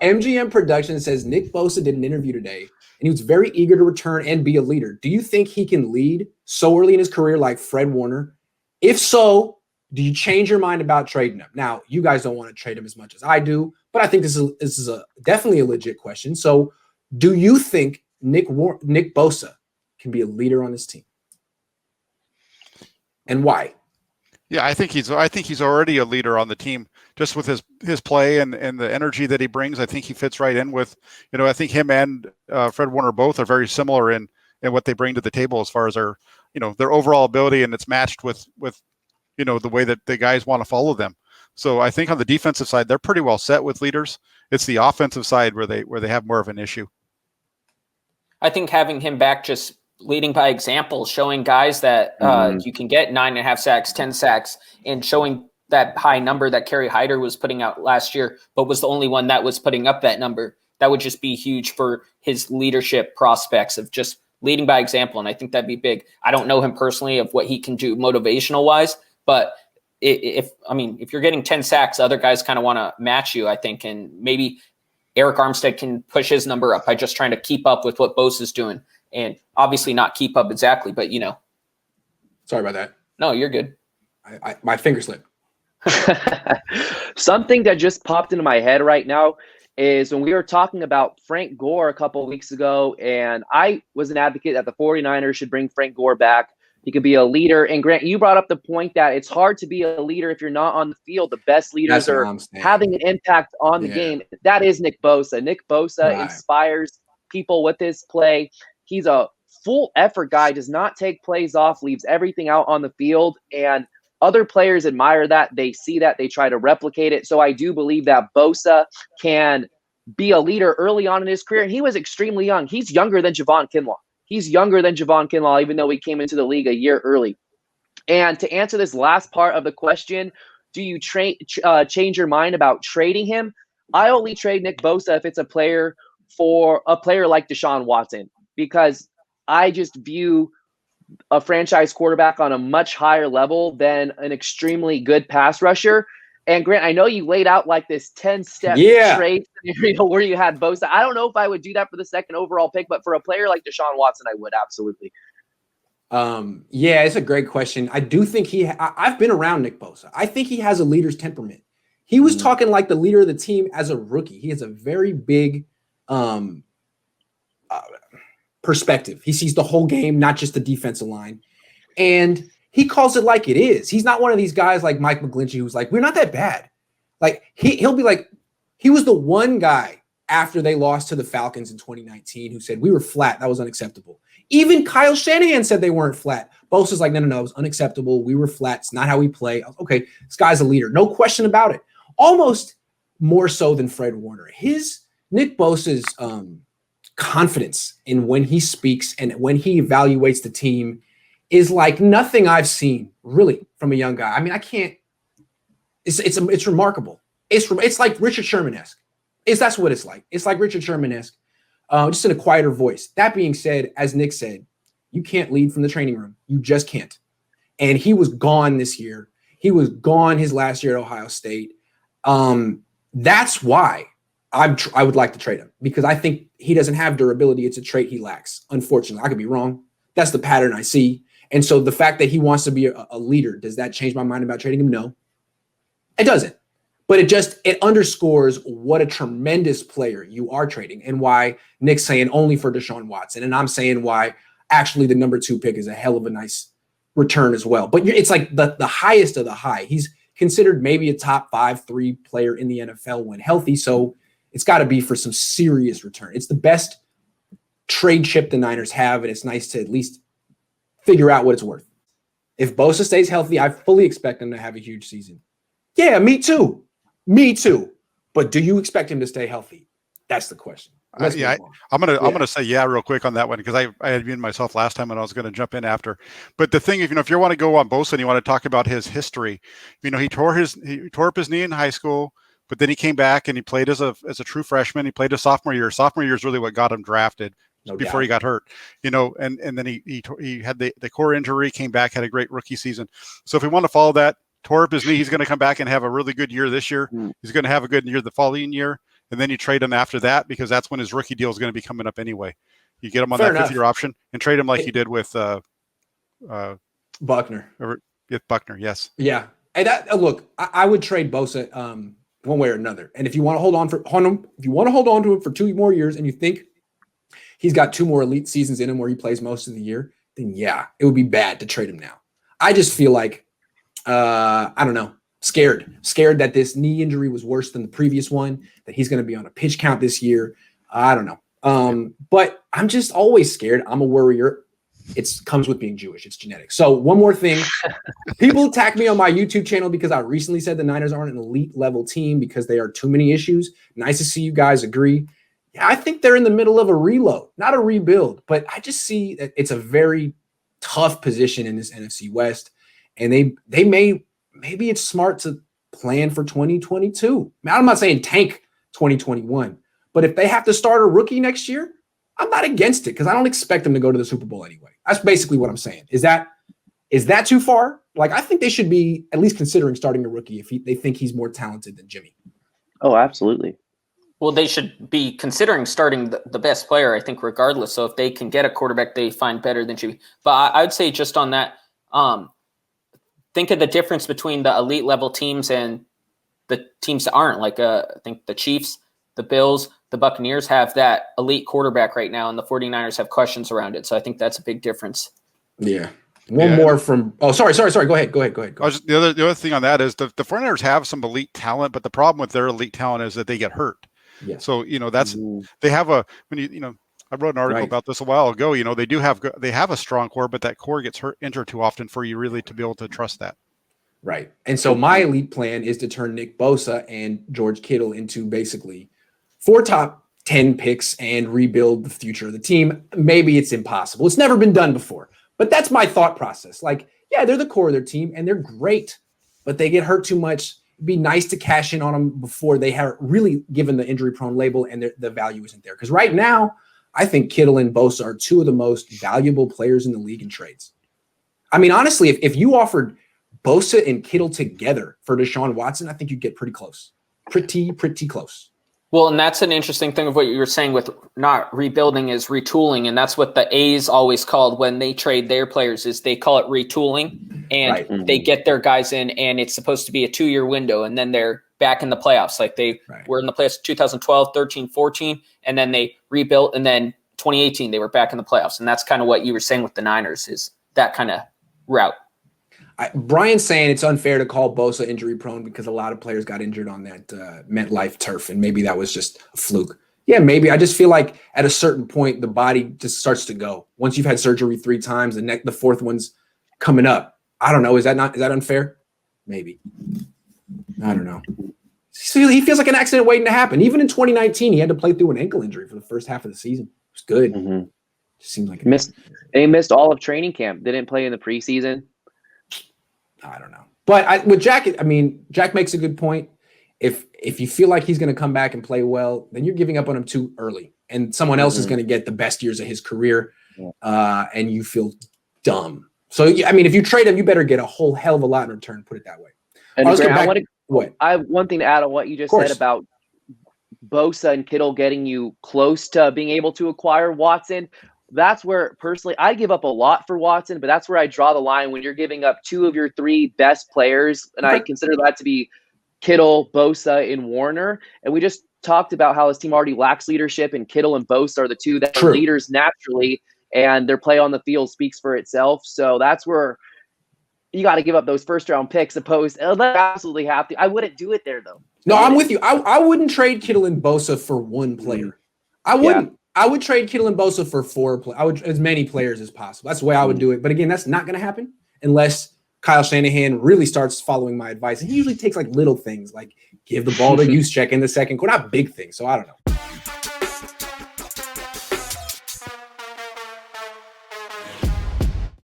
MGM Production says Nick Bosa did an interview today, and he was very eager to return and be a leader. Do you think he can lead so early in his career like Fred Warner? If so, do you change your mind about trading him? Now, you guys don't want to trade him as much as I do, but I think this is definitely a legit question. So, do you think Nick Bosa can be a leader on this team, and why? Yeah, I think he's already a leader on the team just with his play and the energy that he brings. I think he fits right in with, I think him and Fred Warner both are very similar in what they bring to the table as far as their overall ability, and it's matched with the way that the guys want to follow them. So I think on the defensive side, they're pretty well set with leaders. It's the offensive side where they have more of an issue. I think having him back, just leading by example, showing guys that you can get 9.5 sacks, 10 sacks, and showing that high number that Kerry Hyder was putting out last year, but was the only one that was putting up that number. That would just be huge for his leadership prospects of just leading by example. And I think that'd be big. I don't know him personally of what he can do motivational wise, but if you're getting 10 sacks, other guys kind of want to match you, I think, and maybe Eric Armstead can push his number up by just trying to keep up with what Bosa's doing. And obviously not keep up exactly, but Sorry about that. No, you're good. My finger slipped. Something that just popped into my head right now is when we were talking about Frank Gore a couple of weeks ago, and I was an advocate that the 49ers should bring Frank Gore back. He could be a leader. And Grant, you brought up the point that it's hard to be a leader if you're not on the field. The best leaders are having an impact on the game. That is Nick Bosa. Nick Bosa inspires people with his play. He's a full effort guy, does not take plays off, leaves everything out on the field. And other players admire that. They see that. They try to replicate it. So I do believe that Bosa can be a leader early on in his career. And he was extremely young. He's younger than Javon Kinlaw. He's younger than Javon Kinlaw, even though he came into the league a year early. And to answer this last part of the question, do you change your mind about trading him? I only trade Nick Bosa if it's a player like Deshaun Watson, because I just view a franchise quarterback on a much higher level than an extremely good pass rusher. And Grant, I know you laid out like this 10-step trade scenario where you had Bosa. I don't know if I would do that for the second overall pick, but for a player like Deshaun Watson, I would absolutely. It's a great question. I do think I've been around Nick Bosa. I think he has a leader's temperament. He was talking like the leader of the team as a rookie. He has a very big perspective. He sees the whole game, not just the defensive line. And he calls it like it is. He's not one of these guys like Mike McGlinchey who's like, we're not that bad. Like he'll be like, he was the one guy after they lost to the Falcons in 2019 who said we were flat. That was unacceptable. Even Kyle Shanahan said they weren't flat. Bosa's like, no, it was unacceptable. We were flat. It's not how we play. Okay, this guy's a leader. No question about it. Almost more so than Fred Warner. Nick Bosa's confidence in when he speaks and when he evaluates the team is like nothing I've seen really from a young guy. I mean, I can't. It's remarkable. It's like Richard Sherman-esque. That's what it's like. It's like Richard Sherman-esque, just in a quieter voice. That being said, as Nick said, you can't lead from the training room. You just can't. And he was gone this year. He was gone his last year at Ohio State. That's why I would like to trade him, because I think he doesn't have durability. It's a trait he lacks. Unfortunately, I could be wrong. That's the pattern I see. And so the fact that he wants to be a leader, does that change my mind about trading him? No, it doesn't. But it underscores what a tremendous player you are trading and why Nick's saying only for Deshaun Watson. And I'm saying why actually the number 2 pick is a hell of a nice return as well. But it's like the highest of the high. He's considered maybe a top 5-3 player in the NFL when healthy. So it's got to be for some serious return. It's the best trade chip the Niners have, and it's nice to at least figure out what it's worth. If Bosa stays healthy, I fully expect him to have a huge season. Yeah, me too. But do you expect him to stay healthy? That's the question. I'm gonna say real quick on that one, because I had been myself last time and I was going to jump in after. But the thing, if you want to go on Bosa and you want to talk about his history, he tore up his knee in high school, but then he came back and he played as a true freshman. He played his sophomore year. Sophomore year is really what got him drafted. Before he got hurt, and then he had the core injury, came back, had a great rookie season. So if we want to follow that, tore up his knee, he's going to come back and have a really good year this year. He's going to have a good year the following year. and then you trade him after that because that's when his rookie deal is going to be coming up anyway. You get him on Fair that enough. 5th-year option and trade him like you did with Buckner. Buckner, yes. Yeah. And that, look, I would trade Bosa one way or another. And if you want to hold on to him for 2 more years and you think he's got 2 more elite seasons in him where he plays most of the year, then yeah, it would be bad to trade him now. I just feel like, I don't know, scared that this knee injury was worse than the previous one, that he's going to be on a pitch count this year. I don't know. But I'm just always scared. I'm a worrier. It comes with being Jewish. It's genetic. So one more thing. People attack me on my YouTube channel because I recently said the Niners aren't an elite level team because they are too many issues. Nice to see you guys agree. Yeah, I think they're in the middle of a reload, not a rebuild, but I just see that it's a very tough position in this NFC West. And maybe it's smart to plan for 2022. Now, I'm not saying tank 2021, but if they have to start a rookie next year, I'm not against it because I don't expect them to go to the Super Bowl anyway. That's basically what I'm saying. Is that too far? Like, I think they should be at least considering starting a rookie if they think he's more talented than Jimmy. Oh, absolutely. Well, they should be considering starting the best player, I think, regardless. So if they can get a quarterback they find better than Jimmy. But I would say just on that, think of the difference between the elite level teams and the teams that aren't. Like, I think the Chiefs, the Bills, the Buccaneers have that elite quarterback right now, and the 49ers have questions around it. So I think that's a big difference. Yeah. One more from – oh, sorry. Go ahead. The other thing on that is the 49ers have some elite talent, but the problem with their elite talent is that they get hurt. Yeah. So, that's they have I wrote an article about this a while ago. They have a strong core, but that core gets injured too often for you really to be able to trust that. Right. And so my elite plan is to turn Nick Bosa and George Kittle into basically 4 top 10 picks and rebuild the future of the team. Maybe it's impossible. It's never been done before, but that's my thought process. Like, yeah, they're the core of their team and they're great, but they get hurt too much. It'd be nice to cash in on them before they have really given the injury prone label and the value isn't there. Because right now, I think Kittle and Bosa are 2 of the most valuable players in the league in trades. I mean, honestly, if you offered Bosa and Kittle together for Deshaun Watson, I think you'd get pretty close. Pretty close. Well, and that's an interesting thing of what you were saying with not rebuilding is retooling. And that's what the A's always called when they trade their players is they call it retooling. And they get their guys in and it's supposed to be a 2-year window. And then they're back in the playoffs. Like they were in the playoffs 2012, 13, 14. And then they rebuilt. And then 2018, they were back in the playoffs. And that's kind of what you were saying with the Niners is that kind of route. Brian's saying it's unfair to call Bosa injury prone because a lot of players got injured on that MetLife turf, and maybe that was just a fluke. Yeah, maybe. I just feel like at a certain point, the body just starts to go. Once you've had surgery 3 times, the 4th one's coming up. I don't know. Is that unfair? Maybe. I don't know. He feels like an accident waiting to happen. Even in 2019, he had to play through an ankle injury for the first half of the season. It was good. Mm-hmm. Just seems like he missed all of training camp. Didn't play in the preseason. I don't know. But with Jack, Jack makes a good point. If you feel like he's going to come back and play well, then you're giving up on him too early. And someone else is going to get the best years of his career, and you feel dumb. So, if you trade him, you better get a whole hell of a lot in return, put it that way. And I have one thing to add on what you just said about Bosa and Kittle getting you close to being able to acquire Watson. That's where, personally, I give up a lot for Watson, but that's where I draw the line when you're giving up 2 of your 3 best players, and I consider that to be Kittle, Bosa, and Warner. And we just talked about how his team already lacks leadership, and Kittle and Bosa are the 2 that are leaders naturally, and their play on the field speaks for itself. So that's where you got to give up those first-round picks opposed. They absolutely have to. I wouldn't do it there, though. No, I'm with you. I wouldn't trade Kittle and Bosa for 1 player. I wouldn't. Yeah. I would trade Kittle and Bosa for 4 players. I would as many players as possible. That's the way I would do it. But again, that's not going to happen unless Kyle Shanahan really starts following my advice. And he usually takes like little things, like give the ball to Juszczyk in the second quarter, not big things. So I don't know.